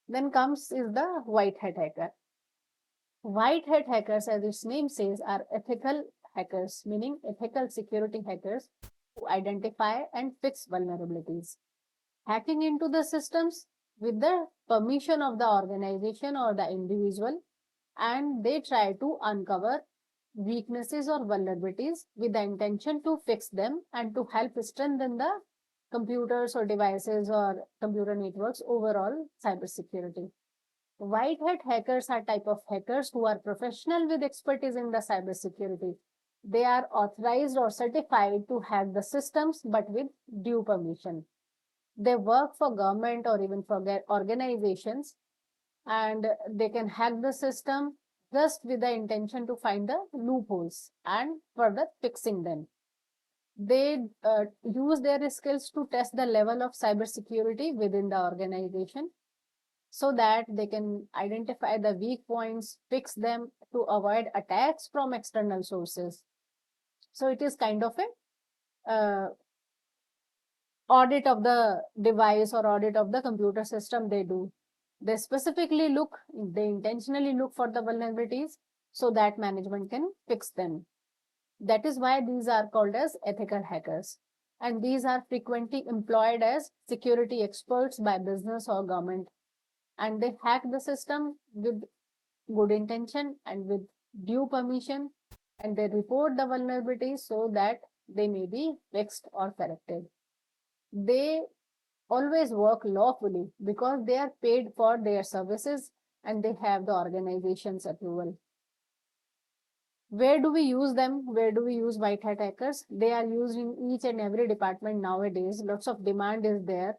Then comes is the white hat hacker. White hat hackers, as its name says, are ethical hackers, meaning ethical security hackers who identify and fix vulnerabilities. Hacking into the systems with the permission of the organization or the individual, and they try to uncover weaknesses or vulnerabilities with the intention to fix them and to help strengthen the computers or devices or computer networks overall cybersecurity. White hat hackers are type of hackers who are professional with expertise in the cybersecurity. They are authorized or certified to hack the systems but with due permission. They work for government or even for organizations, and they can hack the system just with the intention to find the loopholes and further fixing them. They use their skills to test the level of cybersecurity within the organization so that they can identify the weak points, fix them to avoid attacks from external sources. So it is kind of a audit of the device or audit of the computer system they do. They specifically look, they intentionally look for the vulnerabilities so that management can fix them. That is why these are called as ethical hackers. And these are frequently employed as security experts by business or government. And they hack the system with good intention and with due permission. And they report the vulnerabilities so that they may be fixed or corrected. They always work lawfully because they are paid for their services and they have the organization's approval. Where do we use them? Where do we use white hat hackers? They are used in each and every department nowadays. Lots of demand is there.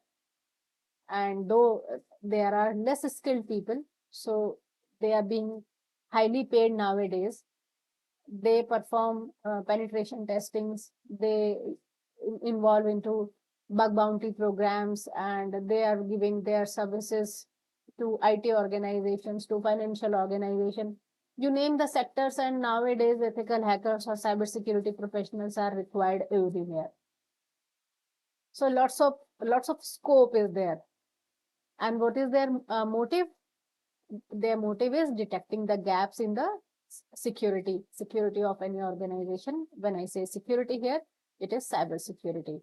And though there are less skilled people, so they are being highly paid nowadays. They perform penetration testings. They involve into bug bounty programs, and they are giving their services to IT organizations, to financial organizations. You name the sectors, and nowadays ethical hackers or cybersecurity professionals are required everywhere. So lots of scope is there. And what is their motive? Their motive is detecting the gaps in the security of any organization. When I say security here, it is cybersecurity,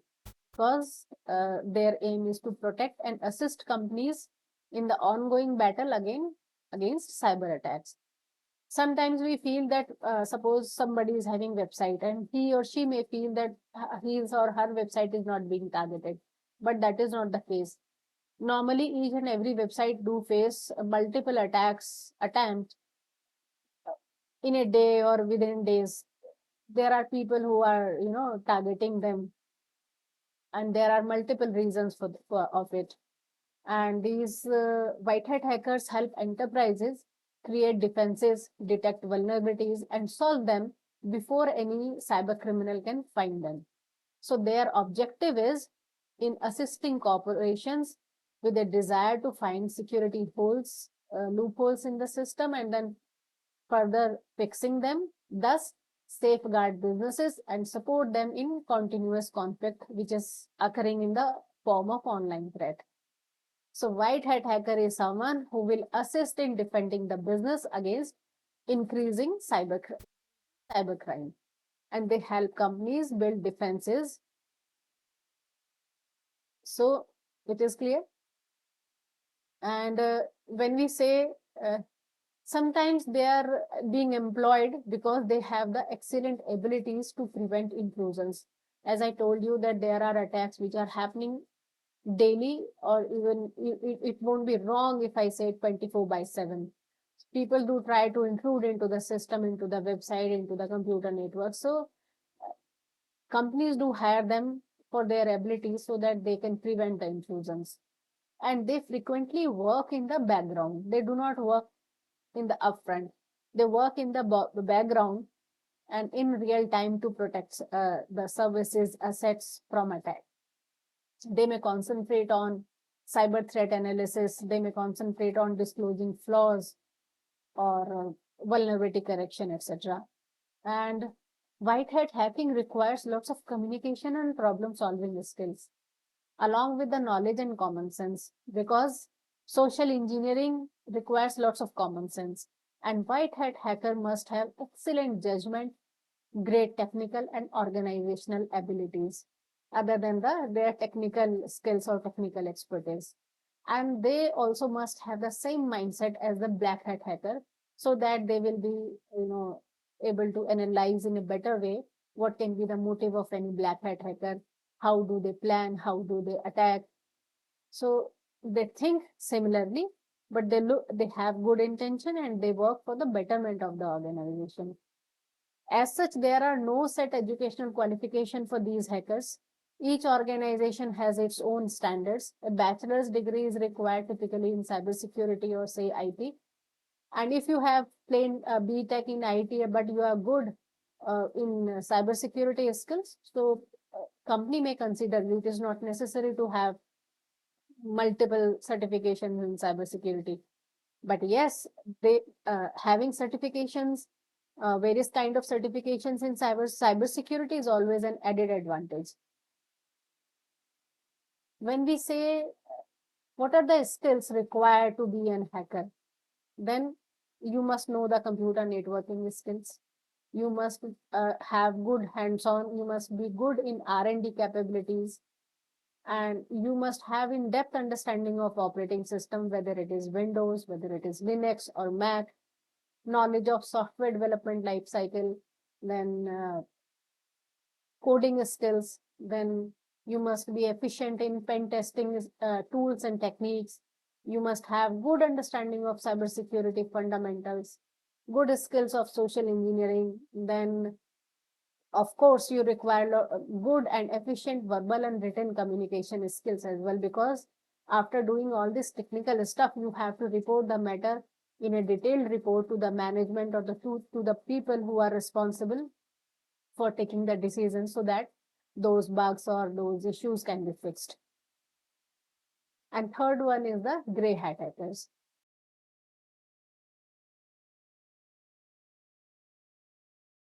because their aim is to protect and assist companies in the ongoing battle against cyber attacks. Sometimes we feel that suppose somebody is having website and he or she may feel that his or her website is not being targeted, but that is not the case. Normally each and every website do face multiple attempts in a day or within days. There are people who are targeting them, and there are multiple reasons of it. And these white hat hackers help enterprises create defenses, detect vulnerabilities, and solve them before any cyber criminal can find them. So their objective is in assisting corporations with a desire to find security holes, loopholes in the system, and then further fixing them, thus safeguard businesses and support them in continuous conflict which is occurring in the form of online threat. So white hat hacker is someone who will assist in defending the business against increasing cybercrime, and they help companies build defenses. So it is clear. And when we say sometimes they are being employed because they have the excellent abilities to prevent intrusions. As I told you that there are attacks which are happening daily, or even it won't be wrong if I say 24/7. People do try to intrude into the system, into the website, into the computer network. So companies do hire them for their abilities so that they can prevent the intrusions. And they frequently work in the background. They do not work in the upfront. They work in the background and in real time to protect the services assets from attack. They may concentrate on cyber threat analysis. They may concentrate on disclosing flaws or vulnerability correction, etc. And white hat hacking requires lots of communication and problem solving skills along with the knowledge and common sense, because Social engineering requires lots of common sense, and white hat hacker must have excellent judgment, great technical and organizational abilities, other than their technical skills or technical expertise. And they also must have the same mindset as the black hat hacker, so that they will be, able to analyze in a better way what can be the motive of any black hat hacker, how do they plan, how do they attack. So they think similarly, but they have good intention and they work for the betterment of the organization. As such, there are no set educational qualification for these hackers. Each organization has its own standards. A bachelor's degree is required typically in cybersecurity or say IT. And if you have plain BTech in IT, but you are good in cybersecurity skills, so company may consider you. It is not necessary to have multiple certifications in cybersecurity. But yes, they having certifications, various kind of certifications in cybersecurity is always an added advantage. When we say what are the skills required to be an hacker, then you must know the computer networking skills. You must have good hands-on. You must be good in R&D capabilities, and you must have in-depth understanding of operating system, whether it is Windows, whether it is Linux or Mac, knowledge of software development life cycle, then coding skills, then you must be efficient in pen testing tools and techniques. You must have good understanding of cybersecurity fundamentals, good skills of social engineering. Then, of course, you require good and efficient verbal and written communication skills as well, because after doing all this technical stuff, you have to report the matter in a detailed report to the management or to the people who are responsible for taking the decision, so that those bugs or those issues can be fixed. And third one is the gray hat hackers.